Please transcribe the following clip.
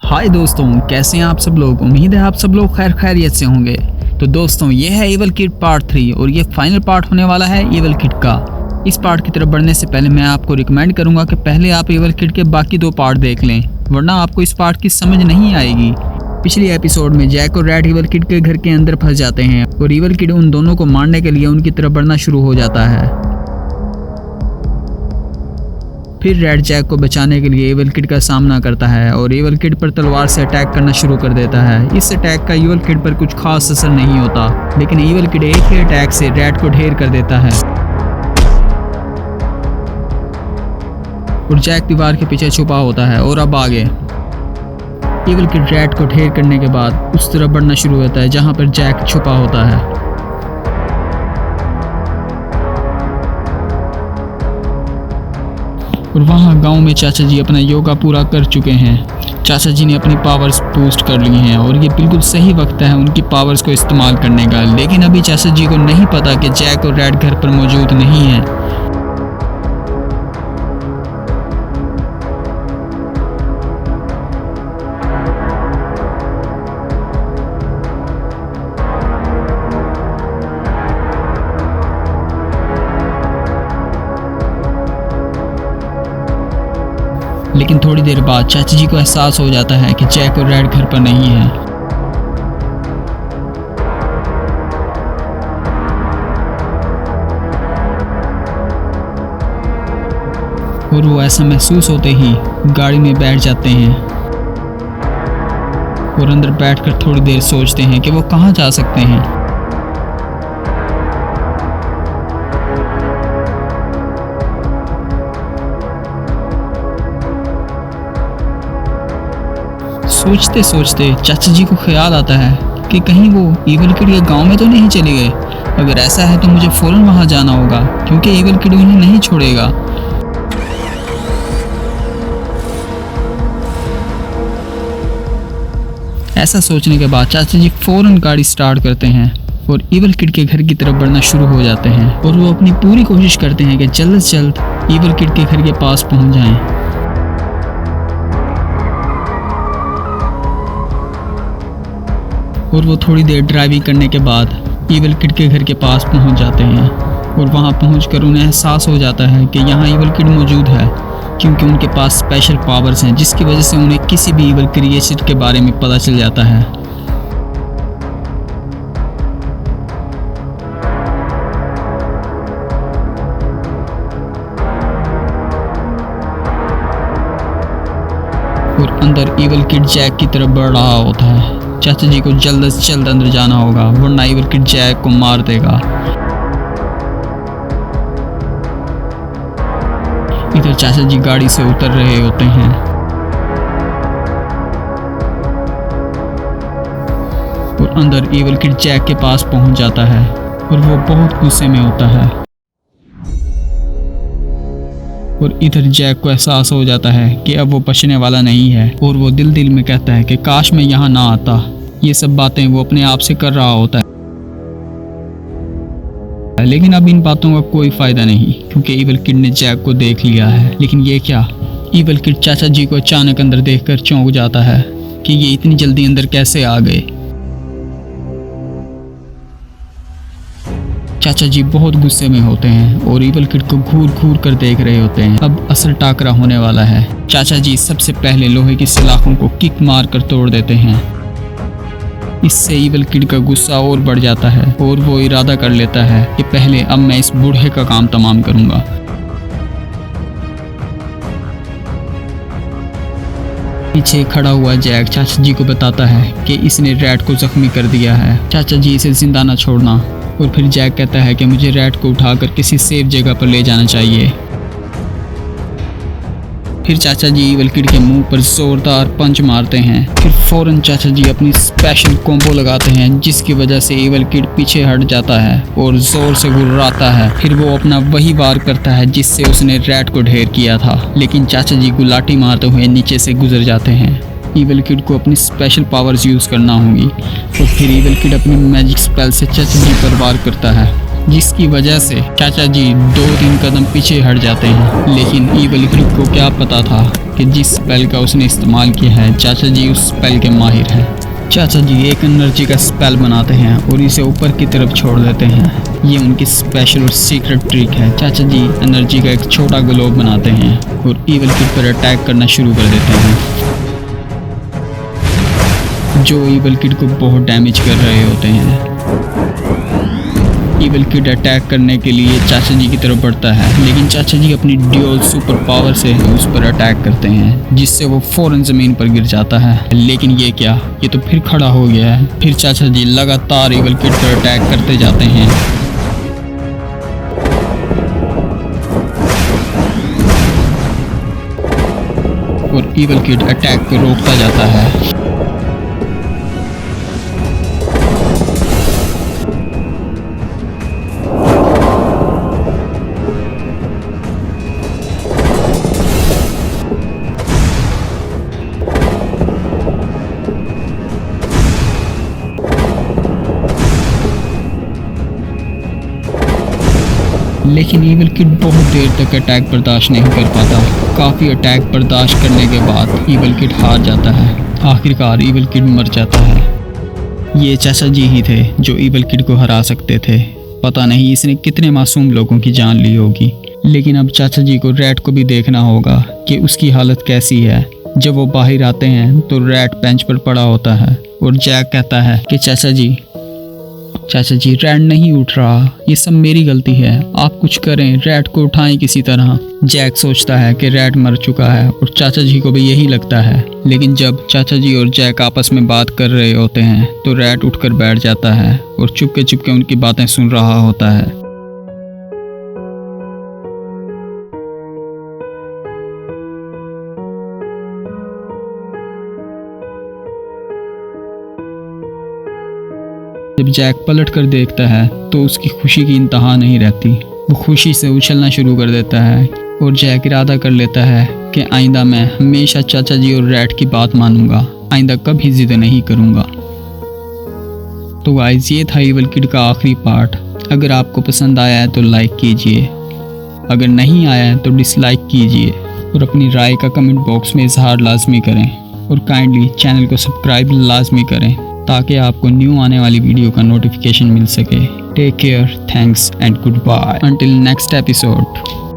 हाय दोस्तों, कैसे हैं आप सब लोग। उम्मीद है आप सब लोग खैरियत से होंगे। तो दोस्तों, ये है एविल किड पार्ट 3 और ये फाइनल पार्ट होने वाला है एविल किड का। इस पार्ट की तरफ बढ़ने से पहले मैं आपको रिकमेंड करूंगा कि पहले आप एविल किड के बाकी 2 पार्ट देख लें, वरना आपको इस पार्ट की समझ नहीं आएगी। पिछले एपिसोड में जैक और रैट एविल किड के घर के अंदर फंस जाते हैं और एविल किड उन दोनों को मारने के लिए उनकी तरफ बढ़ना शुरू हो जाता है। फिर रैट जैक को बचाने के लिए एविल किड का सामना करता है और एविल किड पर तलवार से अटैक करना शुरू कर देता है। इस अटैक का एविल किड पर कुछ खास असर नहीं होता, लेकिन एविल किड एक ही अटैक से रैट को ढेर कर देता है और जैक दीवार के पीछे छुपा होता है। और अब आगे एविल किड रैट को ढेर करने के बाद उस तरफ बढ़ना शुरू होता है जहां पर जैक छुपा होता है। और वहाँ गांव में चाचा जी अपना योगा पूरा कर चुके हैं। चाचा जी ने अपनी पावर्स बूस्ट कर ली हैं और ये बिल्कुल सही वक्त है उनकी पावर्स को इस्तेमाल करने का। लेकिन अभी चाचा जी को नहीं पता कि जैक और रैट घर पर मौजूद नहीं है। लेकिन थोड़ी देर बाद चाचा जी को एहसास हो जाता है कि जैक और रैट घर पर नहीं है। और वो ऐसा महसूस होते ही गाड़ी में बैठ जाते हैं और अंदर बैठकर थोड़ी देर सोचते हैं कि वो कहाँ जा सकते हैं। सोचते सोचते चाचा जी को ख्याल आता है कि कहीं वो एविल किड के गांव में तो नहीं चले गए। अगर ऐसा है तो मुझे फौरन वहां जाना होगा, क्योंकि एविल किड उन्हें नहीं छोड़ेगा। ऐसा सोचने के बाद चाचा जी फौरन गाड़ी स्टार्ट करते हैं और एविल किड के घर की तरफ बढ़ना शुरू हो जाते हैं। और वो अपनी पूरी कोशिश करते हैं कि जल्द से जल्द एविल किड के घर के पास पहुंच जाएं। और वो थोड़ी देर ड्राइविंग करने के बाद एविल किड के घर के पास पहुंच जाते हैं और वहां पहुंचकर उन्हें एहसास हो जाता है कि यहाँ एविल किड मौजूद है, क्योंकि उनके पास स्पेशल पावर्स हैं जिसकी वजह से उन्हें किसी भी एविल क्रिएचर के बारे में पता चल जाता है। और अंदर एविल किड जैक की तरफ बढ़ रहा होता है। चाचा जी को जल्द से जल्द अंदर जाना होगा, वरना एविल किड जैक को मार देगा। इधर चाचा जी गाड़ी से उतर रहे होते हैं और अंदर एविल किड जैक के पास पहुंच जाता है और वो बहुत गुस्से में होता है। और इधर जैक को एहसास हो जाता है कि अब वो बचने वाला नहीं है और वो दिल में कहता है कि काश मैं यहाँ ना आता। ये सब बातें वो अपने आप से कर रहा होता है, लेकिन अब इन बातों का कोई फायदा नहीं, क्योंकि एविल किड ने जैक को देख लिया है। लेकिन ये क्या, एविल किड चाचा जी को अचानक अंदर देखकर चौंक जाता है कि ये इतनी जल्दी अंदर कैसे आ गए। चाचा जी बहुत गुस्से में होते हैं और एविल किड को घूर घूर कर देख रहे होते हैं। अब असल टाकरा होने वाला है। चाचा जी सबसे पहले लोहे की सलाखों को किक मार कर तोड़ देते हैं। इससे एविल किड का गुस्सा और बढ़ जाता है और वो इरादा कर लेता है कि पहले अब मैं इस बूढ़े का काम तमाम करूंगा। पीछे खड़ा हुआ जैक चाचा जी को बताता है कि इसने रैट को जख्मी कर दिया है, चाचा जी इसे जिंदा ना छोड़ना। और फिर जैक कहता है कि मुझे रैट को उठाकर किसी सेफ जगह पर ले जाना चाहिए। फिर चाचा जी एविल किड के मुंह पर जोरदार पंच मारते हैं। फिर फौरन चाचा जी अपनी स्पेशल कॉम्बो लगाते हैं, जिसकी वजह से एविल किड पीछे हट जाता है और जोर से गुर्राता है। फिर वो अपना वही वार करता है जिससे उसने रैट को ढेर किया था, लेकिन चाचा जी गुलाटी मारते हुए नीचे से गुजर जाते हैं। एविल किड को अपनी स्पेशल पावर्स यूज़ करना होगी और फिर एविल किड अपनी मैजिक स्पेल से चाचा जी पर वार करता है जिसकी वजह से चाचा जी 2-3 कदम पीछे हट जाते हैं। लेकिन ईवल किड को क्या पता था कि जिस स्पेल का उसने इस्तेमाल किया है चाचा जी उस स्पेल के माहिर हैं। चाचा जी एक एनर्जी का स्पेल बनाते हैं और इसे ऊपर की तरफ छोड़ देते हैं। ये उनकी स्पेशल और सीक्रेट ट्रिक है। चाचा जी एनर्जी का एक छोटा ग्लोब बनाते हैं और ईवल किड पर अटैक करना शुरू कर देते हैं, जो ईवल किड को बहुत डैमेज कर रहे होते हैं। ईवल किड अटैक करने के लिए चाचा जी की तरफ बढ़ता है, लेकिन चाचा जी अपनी ड्यूल सुपर पावर से उस पर अटैक करते हैं, जिससे वो फौरन ज़मीन पर गिर जाता है। लेकिन ये क्या, ये तो फिर खड़ा हो गया है। फिर चाचा जी लगातार ईवल किड पर अटैक करते जाते हैं। और ईवल किड अटैक को रोकता जाता है। लेकिन ईवल किड बहुत देर तक अटैक बर्दाश्त नहीं कर पाता। काफ़ी अटैक बर्दाश्त करने के बाद ईवल किड हार जाता है। आखिरकार ईवल किड मर जाता है। ये चाचा जी ही थे जो ईवल किड को हरा सकते थे। पता नहीं इसने कितने मासूम लोगों की जान ली होगी। लेकिन अब चाचा जी को रैट को भी देखना होगा कि उसकी हालत कैसी है। जब वो बाहर आते हैं तो रैट बेंच पर पड़ा होता है और जैक कहता है कि चाचा जी रैट नहीं उठ रहा, ये सब मेरी गलती है, आप कुछ करें, रैट को उठाएं किसी तरह। जैक सोचता है कि रैट मर चुका है और चाचा जी को भी यही लगता है। लेकिन जब चाचा जी और जैक आपस में बात कर रहे होते हैं तो रैट उठकर बैठ जाता है और चुपके चुपके उनकी बातें सुन रहा होता है। जब जैक पलट कर देखता है तो उसकी खुशी की इंतहा नहीं रहती। वो खुशी से उछलना शुरू कर देता है और जैक इरादा कर लेता है कि आइंदा मैं हमेशा चाचा जी और रैट की बात मानूंगा, आइंदा कभी जिद नहीं करूंगा। तो गाइस ये था ईवल किड का आखिरी पार्ट। अगर आपको पसंद आया है तो लाइक कीजिए, अगर नहीं आया है तो डिसलाइक कीजिए और अपनी राय का कमेंट बॉक्स में इजहार लाजमी करें और काइंडली चैनल को सब्सक्राइब लाजमी करें ताकि आपको न्यू आने वाली वीडियो का नोटिफिकेशन मिल सके। Take care, thanks and good bye until next episode.